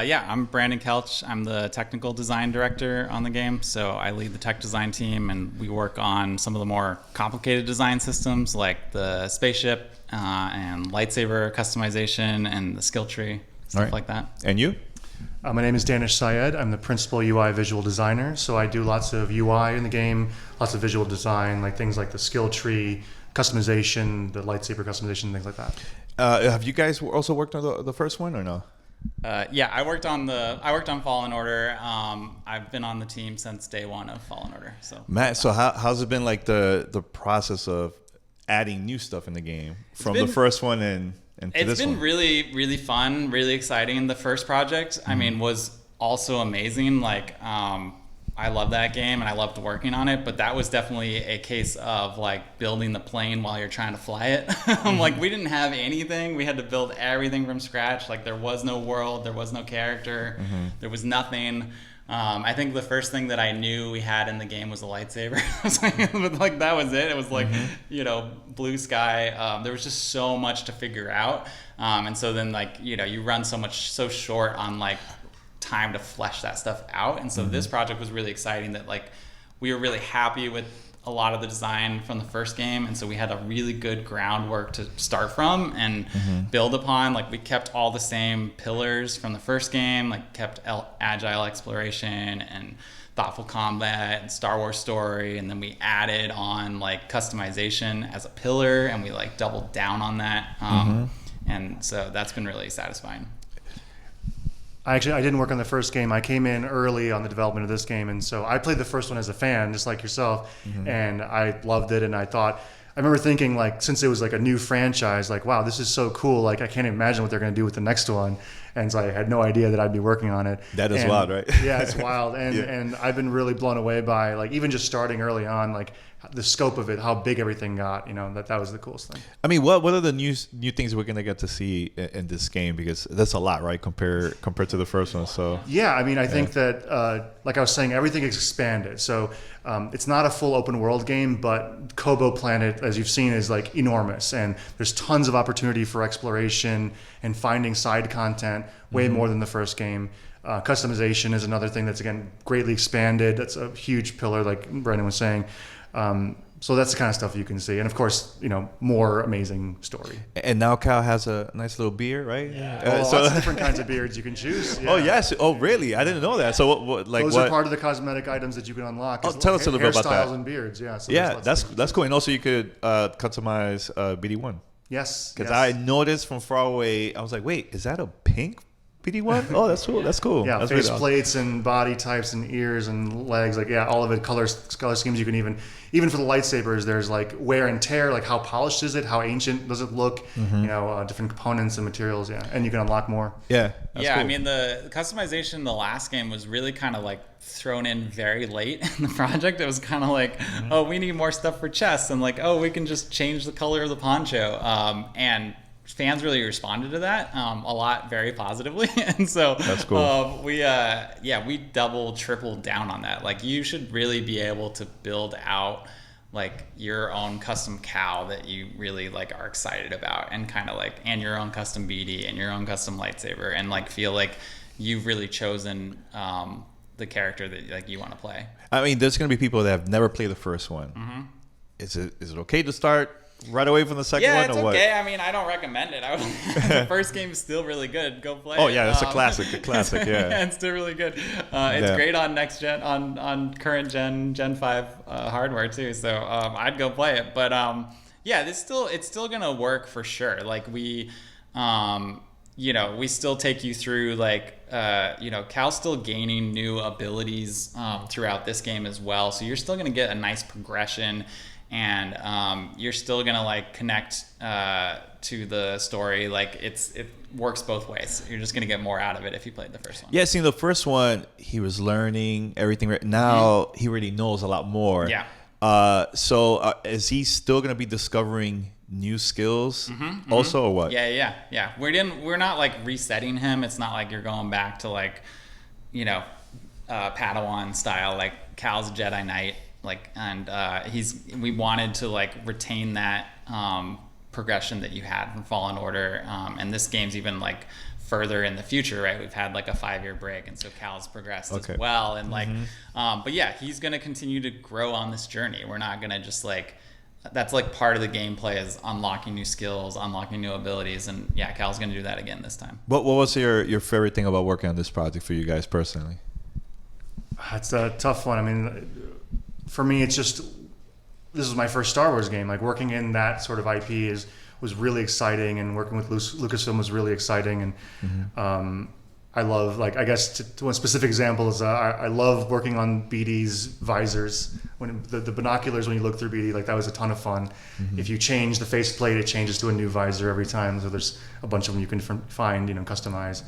Yeah, I'm Brandon Kelch. I'm the technical design director on the game. So I lead the tech design team, and we work on some of the more complicated design systems like the spaceship and lightsaber customization and the skill tree, stuff like that. And you? My name is Danish Syed. I'm the principal UI visual designer. So I do lots of UI in the game, lots of visual design, like things like the skill tree, customization, the lightsaber customization, things like that. Have you guys also worked on the first one or no? Yeah, I worked on Fallen Order. I've been on the team since day one of Fallen Order. So Matt, so how's it been like the process of adding new stuff in the game from the first one and to this one? It's been really, really fun, really exciting. The first project, I mean, was also amazing. Like, I love that game and I loved working on it, but that was definitely a case of like building the plane while you're trying to fly it. Like, we didn't have anything. We had to build everything from scratch. Like, there was no world, there was no character, there was nothing. I think the first thing that I knew we had in the game was a lightsaber. Like, that was it. It was like, you know, blue sky. There was just so much to figure out. And so then, like, you know, you run so short on like time to flesh that stuff out. And so this project was really exciting that like we were really happy with a lot of the design from the first game, and so we had a really good groundwork to start from and build upon. Like, we kept all the same pillars from the first game, like kept agile exploration and thoughtful combat and Star Wars story, and then we added on like customization as a pillar, and we like doubled down on that. And so that's been really satisfying. I didn't work on the first game. I came in early on the development of this game, and so I played the first one as a fan, just like yourself, and I loved it. And I remember thinking, like, since it was like a new franchise, like, wow, this is so cool. Like, I can't imagine what they're going to do with the next one. And so I had no idea that I'd be working on it. That is wild, right? Yeah, it's wild. And I've been really blown away by, like, even just starting early on, like the scope of it, how big everything got, you know, that was the coolest thing. I mean, what are the new things we're gonna get to see in this game? Because that's a lot, right? Compared to the first one. So yeah, I mean, I think that like I was saying, everything is expanded. So it's not a full open world game, but Kobo Planet, as you've seen, is like enormous, and there's tons of opportunity for exploration and finding side content, way more than the first game. Customization is another thing that's, again, greatly expanded. That's a huge pillar, like Brendan was saying. So that's the kind of stuff you can see. And of course, you know, more amazing story. And now Cal has a nice little beard, right? Yeah. So lots of different kinds of beards you can choose. Yeah. Oh, yes. Oh, really? I didn't know that. So what those are part of the cosmetic items that you can unlock. Oh, tell us a little bit about that. Hairstyles and beards, yeah. So yeah, that's cool. And also you could customize BD1. Yes. Because I noticed from far away, I was like, wait, is that a pink BD1? Oh, that's cool. That's cool. Yeah, that's face really plates and body types and ears and legs, like, yeah, all of it, color schemes. You can even for the lightsabers, there's like wear and tear, like how polished is it, how ancient does it look, you know, different components and materials, yeah, and you can unlock more. Yeah, yeah, cool. I mean, the customization in the last game was really kind of like thrown in very late in the project. It was kind of like, oh, we need more stuff for chests, and like, oh, we can just change the color of the poncho, and fans really responded to that a lot, very positively. And so that's cool. We doubled, tripled down on that. Like, you should really be able to build out like your own custom cow that you really like are excited about, and kind of like, and your own custom BD and your own custom lightsaber, and like feel like you've really chosen the character that like you want to play. I mean, there's going to be people that have never played the first one. Is it okay to start right away from the second one, it's or what? okay. I mean, I don't recommend it. The first game is still really good. Go play it. Oh yeah, that's a classic. Yeah, it's still really good. It's great on next gen, on current Gen 5 hardware too. So I'd go play it. But yeah, it's still gonna work for sure. Like, we still take you through, like, Cal's still gaining new abilities throughout this game as well. So you're still gonna get a nice progression. And you're still gonna like connect to the story. Like, it works both ways. You're just gonna get more out of it if you played the first one. Yeah, see, the first one, he was learning everything. Now he already knows a lot more. Yeah. So is he still gonna be discovering new skills also, or what? Yeah. We're not like resetting him. It's not like you're going back to like, Padawan style. Like, Cal's a Jedi Knight. Like, and we wanted to like retain that progression that you had from Fallen Order, and this game's even like further in the future, right? We've had like a 5-year break, and so Cal's progressed Okay. as well. And like, but yeah, he's going to continue to grow on this journey. We're not going to just like, that's like part of the gameplay is unlocking new skills, unlocking new abilities. And yeah, Cal's going to do that again this time. What was your favorite thing about working on this project for you guys personally? It's a tough one. I mean, for me, it's just, this is my first Star Wars game. Like working in that sort of IP was really exciting, and working with Lucasfilm was really exciting. And I love, like, I guess to one specific example is I love working on BD's visors. When the binoculars, when you look through BD, like that was a ton of fun. If you change the faceplate, it changes to a new visor every time. So there's a bunch of them you can find, customize.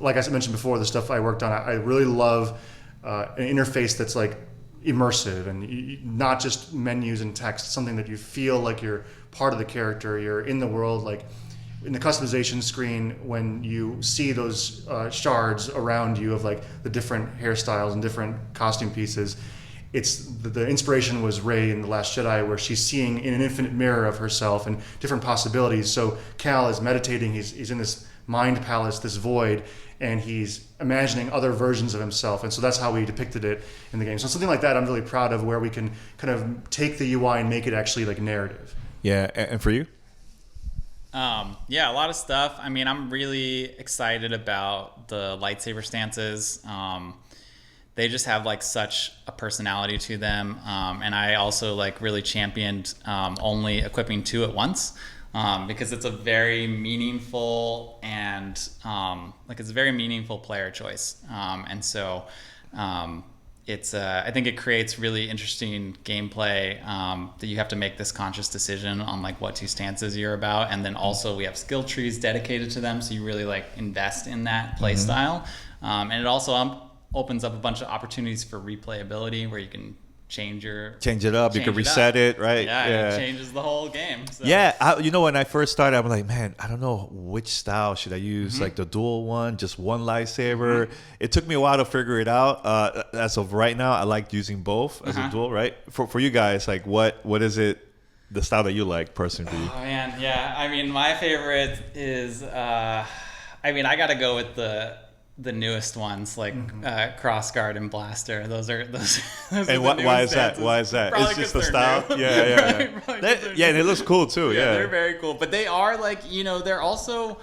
Like I mentioned before, the stuff I worked on, I really love an interface that's like immersive and not just menus and text, something that you feel like you're part of the character, you're in the world. Like in the customization screen, when you see those shards around you of like the different hairstyles and different costume pieces, it's the inspiration was Rey in The Last Jedi, where she's seeing in an infinite mirror of herself and different possibilities. So Cal is meditating, he's in this mind palace, this void, and he's imagining other versions of himself. And so that's how we depicted it in the game. So something like that I'm really proud of, where we can kind of take the UI and make it actually like narrative. Yeah, and for you? Yeah, a lot of stuff. I mean, I'm really excited about the lightsaber stances. They just have like such a personality to them. And I also like really championed only equipping 2 at once. Because it's a very meaningful and it's a very meaningful player choice, and so it's I think it creates really interesting gameplay that you have to make this conscious decision on like what 2 stances you're about, and then also we have skill trees dedicated to them, so you really like invest in that play style, and it also opens up a bunch of opportunities for replayability where you can change it up, you can reset it, right? Yeah, it changes the whole game. So. Yeah, when I first started, I'm like, man, I don't know which style should I use, like the dual one, just one lightsaber. It took me a while to figure it out. As of right now, I like using both as a dual, right? For you guys, like what is it, the style that you like personally? Oh man, yeah. I mean, my favorite is, I gotta go with the newest ones, like Crossguard and Blaster. Those are and why is that? Why is that? Probably it's just the style. New. Yeah, and it looks cool too. Yeah, they're very cool. But they are like, they're also,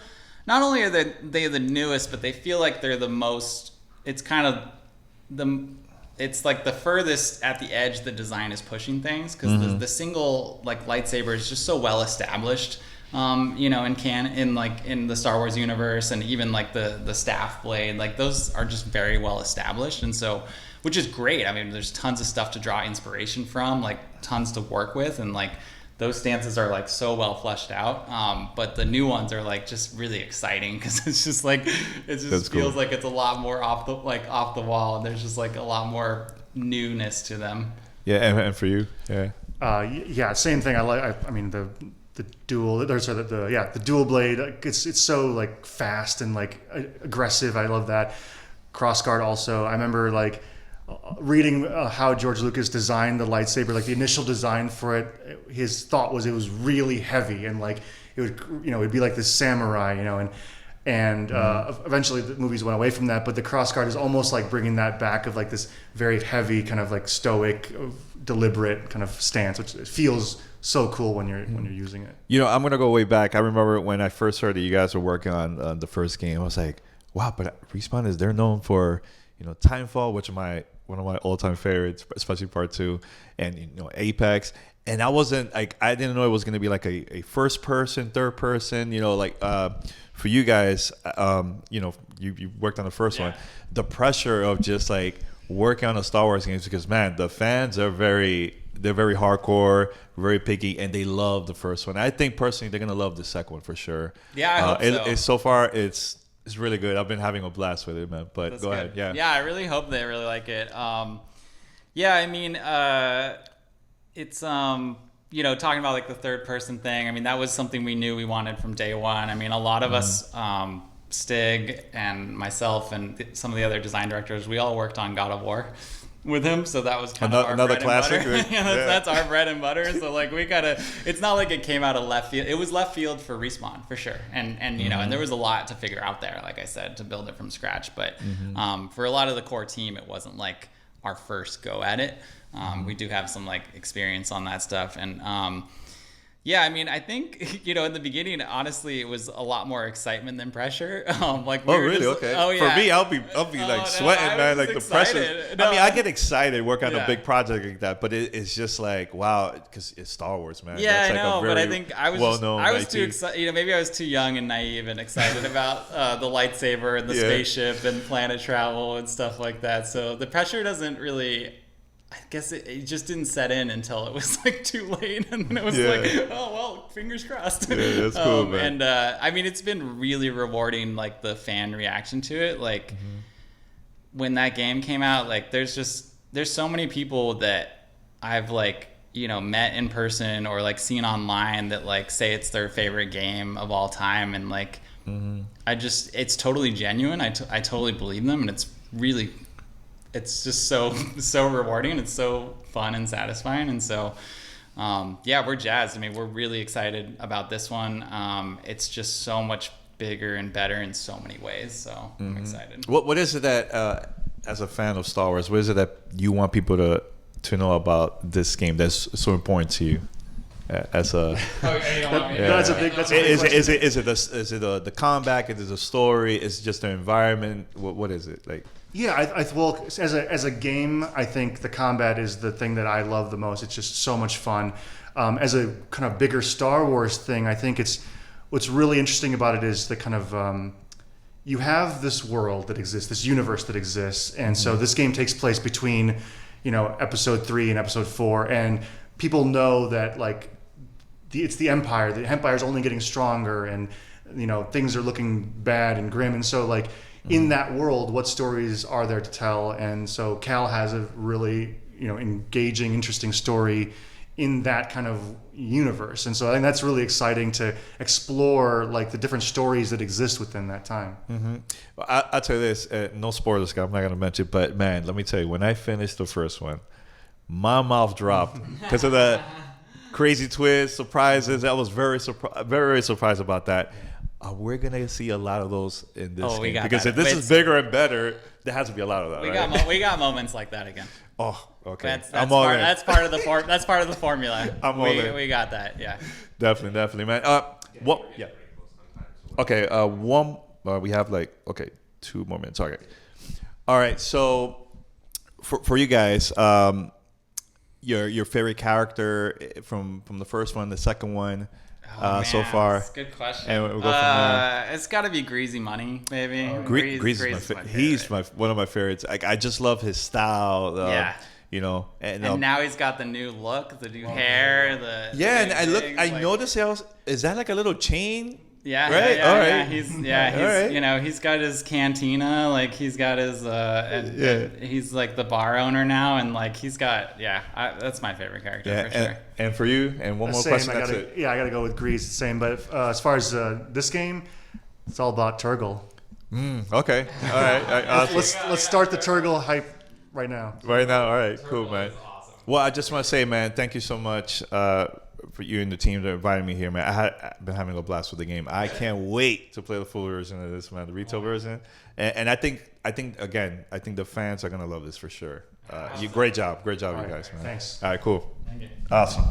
not only are they the newest, but they feel like they're the most. It's kind of it's like the furthest at the edge the design is pushing things, because the single like lightsaber is just so well established. In the Star Wars universe, and even like the staff blade, like those are just very well established, and so, which is great. I mean, there's tons of stuff to draw inspiration from, like tons to work with, and like those stances are like so well fleshed out. But the new ones are like just really exciting, because it's just like feels cool. Like it's a lot more off the wall, and there's just like a lot more newness to them. Yeah, and for you, yeah, same thing. I mean the dual, the dual blade. It's so like fast and like aggressive. I love that. Crossguard also. I remember like reading how George Lucas designed the lightsaber. Like the initial design for it, his thought was it was really heavy, and like it would, it'd be like this samurai, and eventually the movies went away from that. But the Crossguard is almost like bringing that back, of like this very heavy kind of like stoic, deliberate kind of stance, which feels so cool when you're using it. I'm gonna go way back. I remember when I first heard that you guys were working on the first game. I was like, wow, but Respawn they're known for Timefall, which is one of my all-time favorites, especially Part 2, and Apex. And I wasn't like, I didn't know it was gonna be like a first person, third person. For you guys, you worked on the first one. The pressure of just like working on the Star Wars games, because man, the fans are very hardcore, very picky, and they love the first one. I think personally they're gonna love the second one for sure. Yeah, I hope so. So far it's really good. I've been having a blast with it, man. But That's go good. Ahead. Yeah, I really hope they really like it. I meing, it's talking about like the third person thing. I mean, that was something we knew we wanted from day one. I mean, a lot of us, Stig and myself and some of the other design directors, we all worked on God of War. with him, so that was kind of our another bread classic. and butter. That's our bread and butter. So like we gotta. It's not like it came out of left field. It was left field for Respawn for sure, and you know, and there was a lot to figure out there. Like I said, to build it from scratch. But for a lot of the core team, it wasn't like our first go at it. We do have some like experience on that stuff, and yeah, I mean, I think, you know, in the beginning, honestly, it was a lot more excitement than pressure. Like, we really? just, Okay. Oh, yeah. For me, I'll be like sweating, man. Like the pressure. No, I mean, I get excited working on Yeah. a big project like that, but it's just like, wow, because it's Star Wars, man. Yeah, That's I like know, a but I very think I was well-known too IP. excited. You know, maybe I was too young and naive and excited about the lightsaber and the spaceship and planet travel and stuff like that. So the pressure doesn't really. I guess it just didn't set in until it was like too late, and then it was like, oh well, fingers crossed. Yeah, that's cool, man. And I mean, it's been really rewarding, like the fan reaction to it. Like when that game came out, like there's so many people that I've like, you know, met in person or like seen online that like say it's their favorite game of all time, and like it's totally genuine. I totally believe them, and it's just so rewarding, and it's so fun and satisfying, and so yeah, we're jazzed. I mean, we're really excited about this one. It's just so much bigger and better in so many ways, so I'm excited. What is it that, as a fan of Star Wars, what is it that you want people to know about this game that's so important to you? As a That's a big question. is it the combat? Is it the story? Is it just the environment? What is it like? Yeah, well, as a game, I think the combat is the thing that I love the most. It's just so much fun. As a kind of bigger Star Wars thing, I think what's really interesting about it is the kind of you have this world that exists, this universe that exists, and so this game takes place between, you know, Episode 3 and Episode 4, and people know that like it's the Empire. The Empire is only getting stronger, and you know things are looking bad and grim, and so like. In that world, what stories are there to tell? And so Cal has a really, you know, engaging, interesting story in that kind of universe. And so I think that's really exciting to explore like the different stories that exist within that time. Well, I'll tell you this, no spoilers, I'm not going to mention, but man, let me tell you, when I finished the first one, my mouth dropped because of the crazy twists, surprises. I was very surprised about that. We're gonna see a lot of those in this game because if this is bigger and better, there has to be a lot of that. We got moments like that again. Oh, okay. That's part of the formula. We got that. Yeah. Definitely, man. What? Yeah. Okay. We have like 2 more minutes. Okay. All right. So, for you guys, your favorite character from the first one, the second one. So far, that's a good question. And we'll go from there. It's got to be Greasy Money, maybe. Grease is he's one of my favorites. I just love his style. You know, and now he's got the new look, the new hair. And I noticed is that like a little chain? Yeah, right. Yeah, all right. Yeah. He's right. You know, he's got his cantina, like he's got his he's like the bar owner now, and like he's got that's my favorite character for sure. And for you, and one more Same, question. I gotta go with Grease. Same, but as far as this game, it's all about Turgle. Okay, all right. Let's start the Turgle hype right now. Right now, all right, cool, man. Awesome. Well, I just want to say, man, thank you so much for you and the team that invited me here, man. I've been having a blast with the game. I can't wait to play the full version of this, man, the retail version. And I think the fans are gonna love this for sure. Great job, you guys, man. Thanks. All right, cool. Thank you. Awesome.